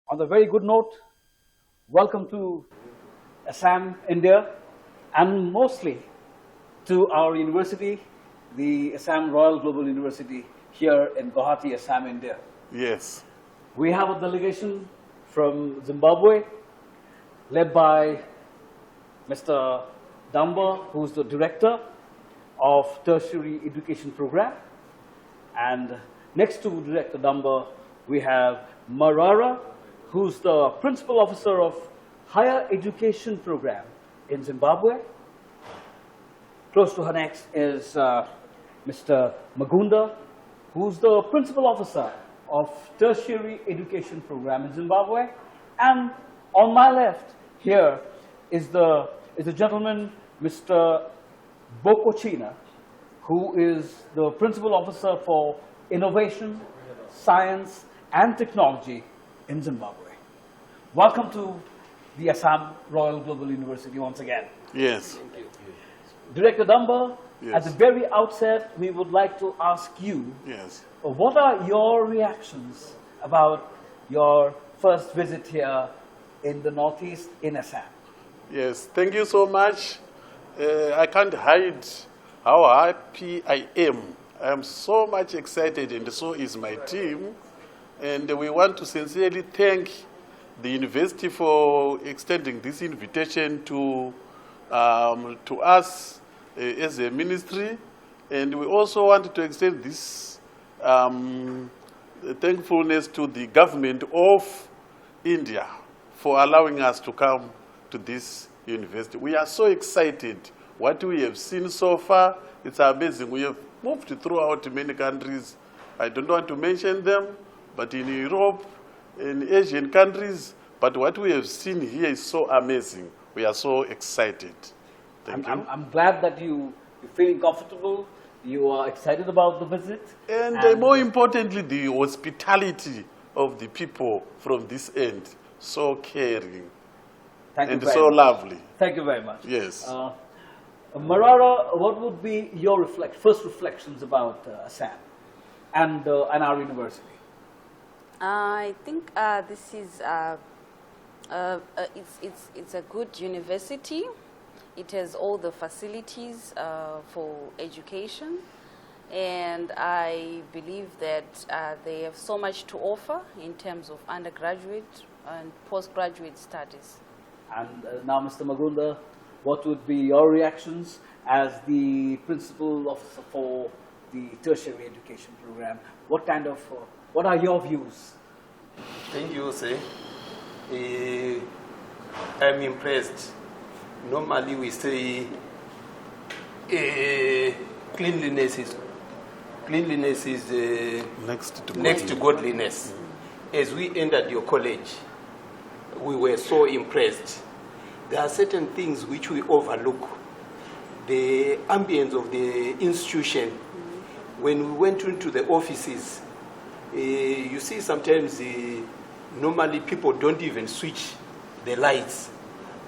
On a very good note, welcome to Assam, India, and mostly to our university, the Assam Royal Global University here in Guwahati, Assam, India. Yes. We have a delegation from Zimbabwe, led by Mr. Damba, who's the director of Tertiary Education Program. And next to Director Damba, we have Marara, who's the Principal Officer of Higher Education Program in Zimbabwe. Close to her next is Mr. Magunda, who's the Principal Officer of Tertiary Education Program in Zimbabwe. And on my left here is the gentleman, Mr. Mbokochena, who is the Principal Officer for Innovation, Science, and Technology in Zimbabwe. Welcome to the Assam Royal Global University once again. Yes. Thank you. Director Damba, yes. At the very outset, we would like to ask you, yes. What are your reactions about your first visit here in the Northeast in Assam? Yes, thank you so much. I can't hide how happy I am. I am so much excited, and so is my team. And we want to sincerely thank the university for extending this invitation to us as a ministry. And we also want to extend this thankfulness to the government of India for allowing us to come to this university. We are so excited. What we have seen so far, it's amazing. We have moved throughout many countries. I don't want to mention them, but in Europe, in Asian countries, but what we have seen here is so amazing. We are so excited. Thank you. I'm glad that you're feeling comfortable. You are excited about the visit. And more importantly, the hospitality of the people from this end. So caring. Thank you and very so much. lovely. Thank you very much. Yes. Marara, what would be your first reflections about Assam and our university? I think this is it's a good university. It has all the facilities for education, and I believe that they have so much to offer in terms of undergraduate and postgraduate studies. And now, Mr. Magunda, what would be your reactions as the principal officer for the tertiary education program? What are your views? Thank you, sir. I'm impressed. Normally we say cleanliness is next to godliness. As we entered your college, we were so impressed. There are certain things which we overlook. The ambience of the institution. When we went into the offices, you see sometimes normally people don't even switch the lights.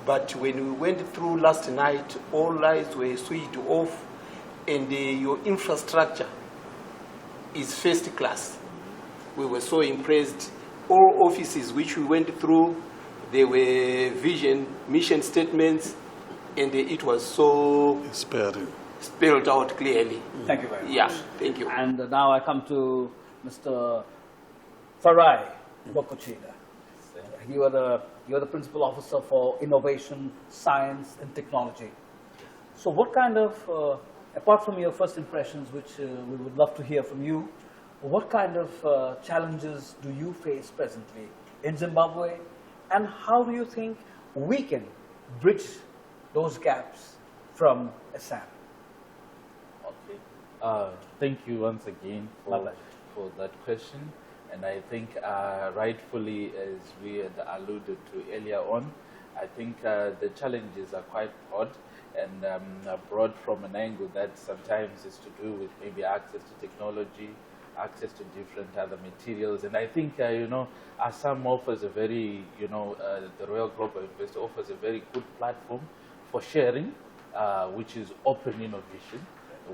But when we went through last night, all lights were switched off, and your infrastructure is first class. We were so impressed. All offices which we went through, there were mission statements, and it was so spelled out clearly. Thank you very much. Yeah, thank you. And now I come to Mr. Farai Mbokochena. You are the principal officer for Innovation, Science, and Technology. So what kind of, apart from your first impressions, which we would love to hear from you, what kind of challenges do you face presently in Zimbabwe, and how do you think we can bridge those gaps from Assam? Okay. Thank you once again for that question. And I think rightfully, as we had alluded to earlier on, I think the challenges are quite broad, and broad from an angle that sometimes is to do with maybe access to technology, access to different other materials. And I think, Assam offers a very, the Royal Global University offers a very good platform for sharing, which is open innovation.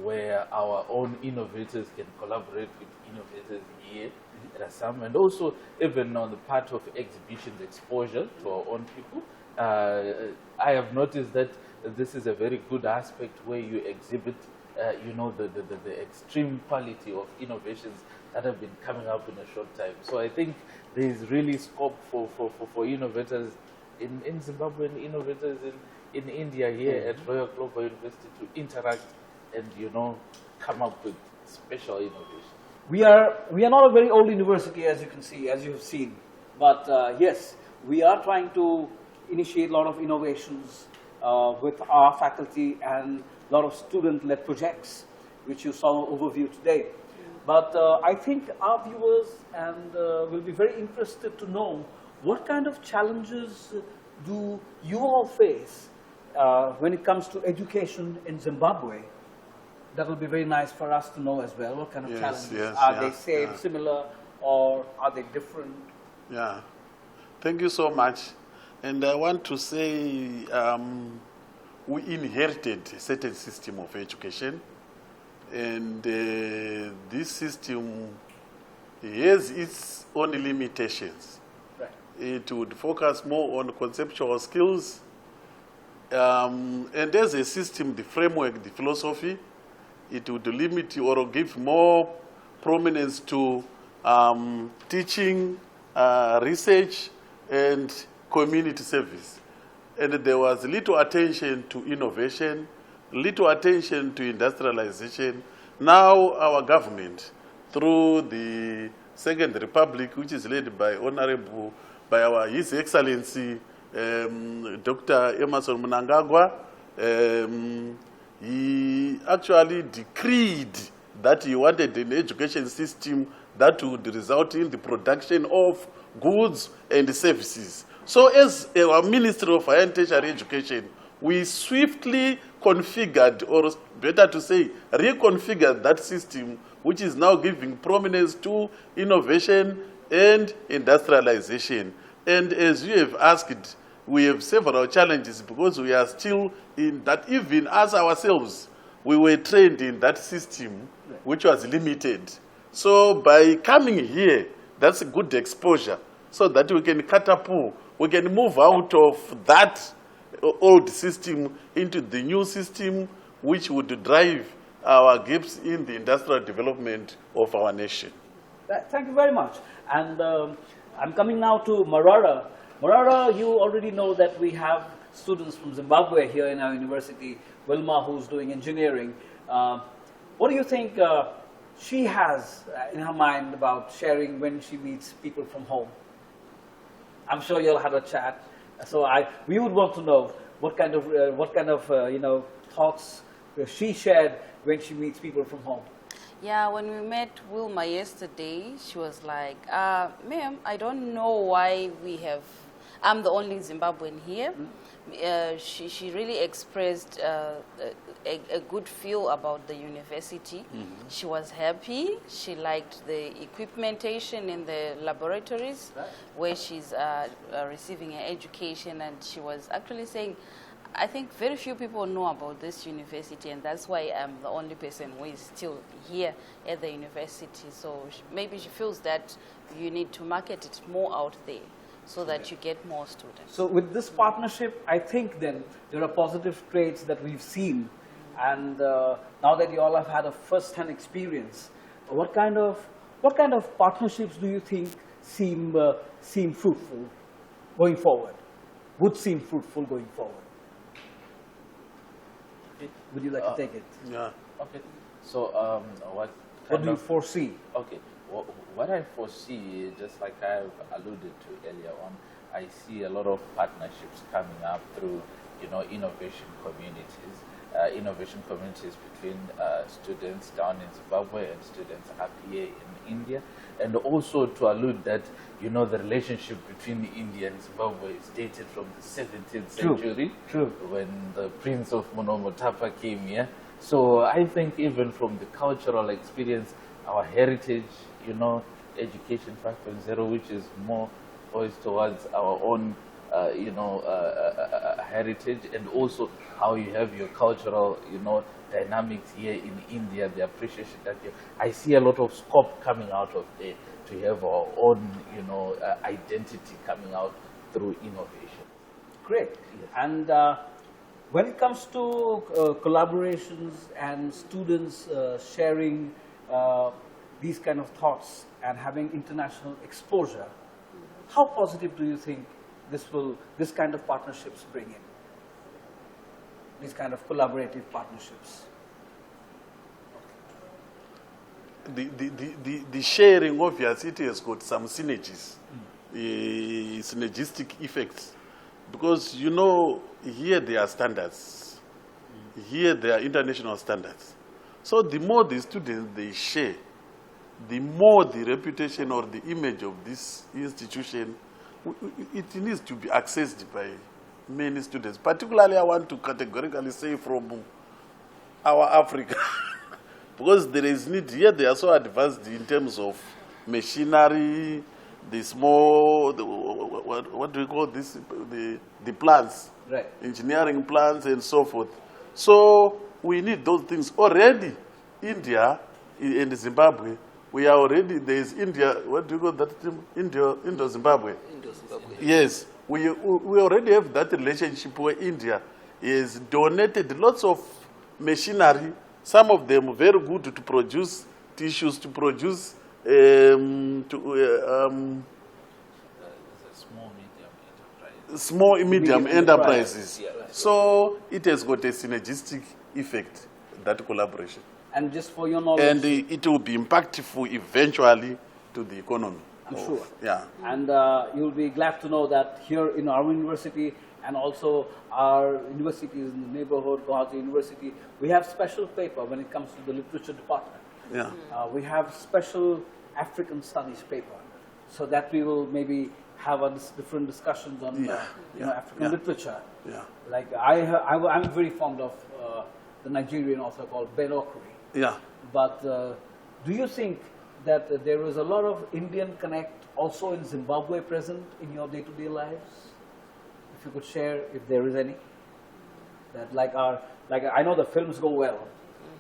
where our own innovators can collaborate with innovators here at Assam, and also even on the part of exhibitions exposure to our own people. I have noticed that this is a very good aspect where you exhibit, the extreme quality of innovations that have been coming up in a short time. So I think there is really scope for innovators in Zimbabwe and innovators in India here at Royal Global University to interact and, come up with special innovations. We are not a very old university, as you can see, as you have seen. But yes, we are trying to initiate a lot of innovations with our faculty and a lot of student-led projects, which you saw an overview today. But I think our viewers will be very interested to know what kind of challenges do you all face when it comes to education in Zimbabwe. That will be very nice for us to know as well. What kind of challenges? Are they same, similar, or are they different? Yeah. Thank you so much. And I want to say we inherited a certain system of education. And this system has its own limitations. Right. It would focus more on conceptual skills. And there's a system, the framework, the philosophy, it would limit or give more prominence to teaching, research, and community service. And there was little attention to innovation, little attention to industrialization. Now our government, through the Second Republic, which is led by His Excellency, Dr. Emerson Mnangagwa, he actually decreed that he wanted an education system that would result in the production of goods and services. So as our Ministry of Higher and Tertiary Education, we swiftly configured, or better to say, reconfigured that system, which is now giving prominence to innovation and industrialization. And as you have asked, we have several challenges because we are still in that, even as ourselves, we were trained in that system, which was limited. So by coming here, that's a good exposure, so that we can catapult, we can move out of that old system into the new system, which would drive our gaps in the industrial development of our nation. Thank you very much. And I'm coming now to Marara. Marara, you already know that we have students from Zimbabwe here in our university, Wilma, who's doing engineering. What do you think she has in her mind about sharing when she meets people from home? I'm sure you'll have a chat. So we would want to know what kind of thoughts she shared when she meets people from home. Yeah, when we met Wilma yesterday, she was like, ma'am, I don't know why I'm the only Zimbabwean here. She really expressed a good feel about the university. She was happy. She liked the equipmentation in the laboratories where she's receiving her education, and she was actually saying, I think very few people know about this university, and that's why I'm the only person who is still here at the university. So maybe she feels that you need to market it more out there so that you get more students. So with this partnership, I think then there are positive traits that we've seen. And now that you all have had a first-hand experience, what kind of partnerships do you think seem fruitful going forward? Would seem fruitful going forward? Would you like to take it? Yeah. Okay. So what do you foresee? Okay. What I foresee, just like I've alluded to earlier on, I see a lot of partnerships coming up through, innovation communities between students down in Zimbabwe and students up here in India. And also to allude that, the relationship between India and Zimbabwe is dated from the 17th century. True. When the Prince of Monomotapa came here. So I think even from the cultural experience, our heritage, education 5.0, which is more poised towards our own, heritage, and also how you have your cultural, dynamics here in India, the appreciation that I see a lot of scope coming out of there to have our own, identity coming out through innovation. Great. And when it comes to collaborations and students sharing these kind of thoughts and having international exposure, how positive do you think this kind of partnerships bring in? These kind of collaborative partnerships? The sharing, obviously, it has got some synergies, synergistic effects. Because, here there are standards. Here there are international standards. So the more the students they share, the more the reputation or the image of this institution, it needs to be accessed by many students. Particularly, I want to categorically say from our Africa. Because there is need here, they are so advanced in terms of machinery, the small, what do we call this, the plants, right. Engineering plants and so forth. So we need those things. Already, India and Zimbabwe, we are already, there is India, what do you call that team? Indo-Zimbabwe. Indo-Zimbabwe. Yes, we already have that relationship where India has donated lots of machinery, some of them very good to produce tissues, to produce small medium enterprises. Yeah. So it has got a synergistic effect, that collaboration. And just for your knowledge, And it will be impactful eventually to the economy. I'm sure. Yeah. And you'll be glad to know that here in our university and also our universities in the neighborhood, Guwahati University, we have special paper when it comes to the literature department. Yeah. We have special African studies paper, so that we will maybe have different discussions on African literature. Yeah. Like I'm very fond of the Nigerian author called Ben Okri. Yeah. But do you think that there is a lot of Indian connect also in Zimbabwe present in your day-to-day lives? If you could share, if there is any, that like I know the films go well,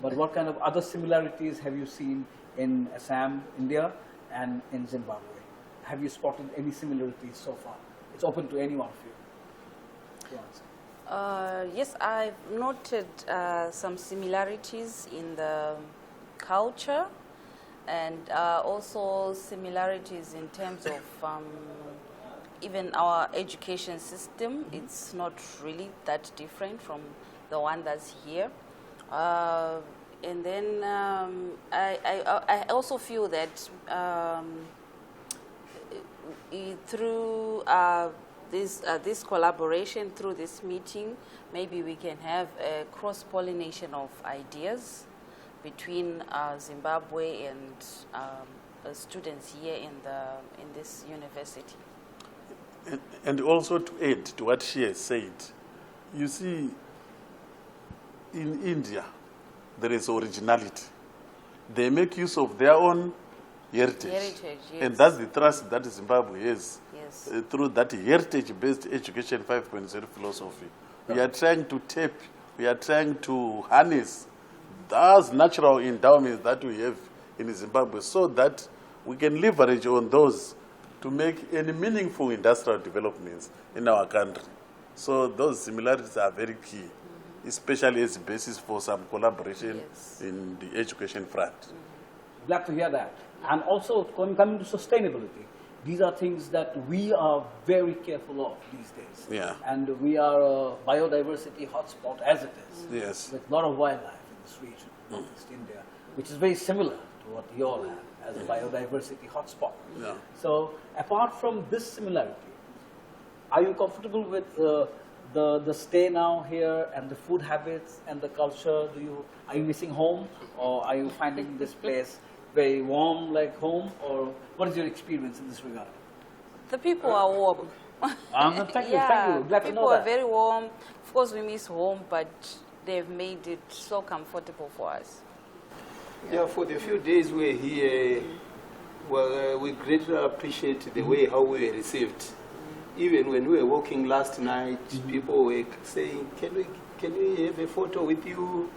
but what kind of other similarities have you seen in Assam, India, and in Zimbabwe? Have you spotted any similarities so far? It's open to any one of you. Yes, I've noted some similarities in the culture and also similarities in terms of even our education system. It's not really that different from the one that's here. And then I also feel that through this collaboration, through this meeting, maybe we can have a cross-pollination of ideas between Zimbabwe and students here in this university. And also to add to what she has said, you see, in India, there is originality. They make use of their own heritage. Yes. And that's the trust that Zimbabwe has. Yes. Through that heritage-based education 5.0 philosophy. We are trying to tap, we are trying to harness those natural endowments that we have in Zimbabwe so that we can leverage on those to make any meaningful industrial developments in our country. So those similarities are very key, especially as a basis for some collaboration in the education front. Glad to hear that. And also coming to sustainability, these are things that we are very careful of these days. Yeah. And we are a biodiversity hotspot as it is. Yes. With a lot of wildlife in this region, Northeast India, which is very similar to what you all have as a biodiversity hotspot. Yeah. So apart from this similarity, are you comfortable with the stay now here and the food habits and the culture? Are you missing home, or are you finding this place very warm like home, or what is your experience in this regard? The people are warm. Thank you, thank you. Glad to know people that. are very warm. Of course, we miss home, but they've made it so comfortable for us. Yeah, for the few days we're here, well, we greatly appreciate the way how we were received. Even when we were walking last night, people were saying, can we have a photo with you?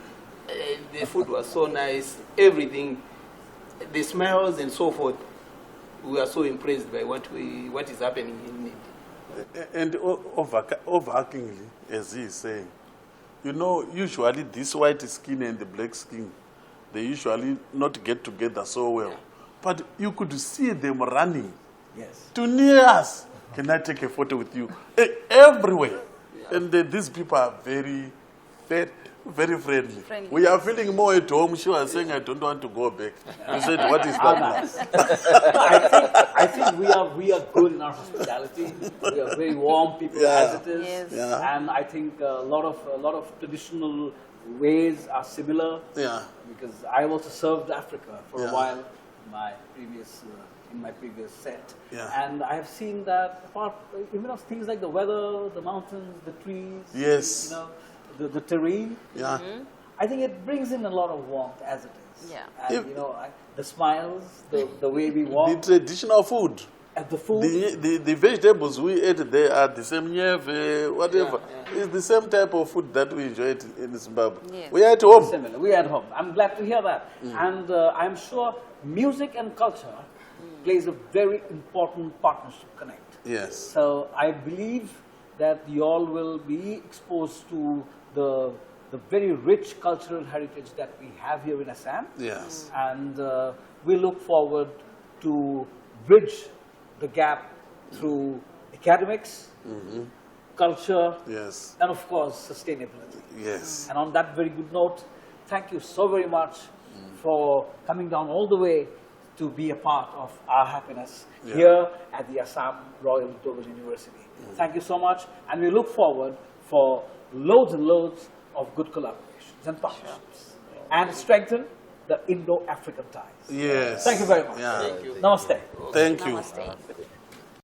The food was so nice, everything, the smells and so forth. We are so impressed by what is happening in India. And overarchingly, as he is saying, you know, usually this white skin and the black skin, they usually not get together so well. But you could see them running to near us. Can I take a photo with you? Everywhere. And these people are very, very, very friendly. We are feeling more at home. She was saying, I don't want to go back. You said, what is that? I think we are good in our hospitality. We are very warm people as it is. Yes. And I think a lot of traditional ways are similar. Yeah. Because I also served Africa for a while in my previous set. Yeah. And I have seen that apart, even of things like the weather, the mountains, the trees, Yes. you know, the terrain. Yeah. I think it brings in a lot of warmth as it is. Yeah. And, you know, the smiles, the way we walk, The traditional food. and the food. The vegetables we ate there are the same, whatever. It's the same type of food that we enjoyed in Zimbabwe. Yes. We are at home. Similar. We are at home. I'm glad to hear that. And I'm sure music and culture plays a very important partnership connect. Yes. So I believe that you all will be exposed to the very rich cultural heritage that we have here in Assam. Yes. And we look forward to bridge the gap through academics, culture, Yes. and of course sustainability. Yes. And on that very good note, thank you so very much for coming down all the way to be a part of our happiness here at the Assam Royal Global University. Thank you so much, and we look forward for loads and loads of good collaborations and partnerships and strengthen the Indo-African ties. Yes. Thank you very much. Yeah. Thank you. Namaste. Thank you. Namaste.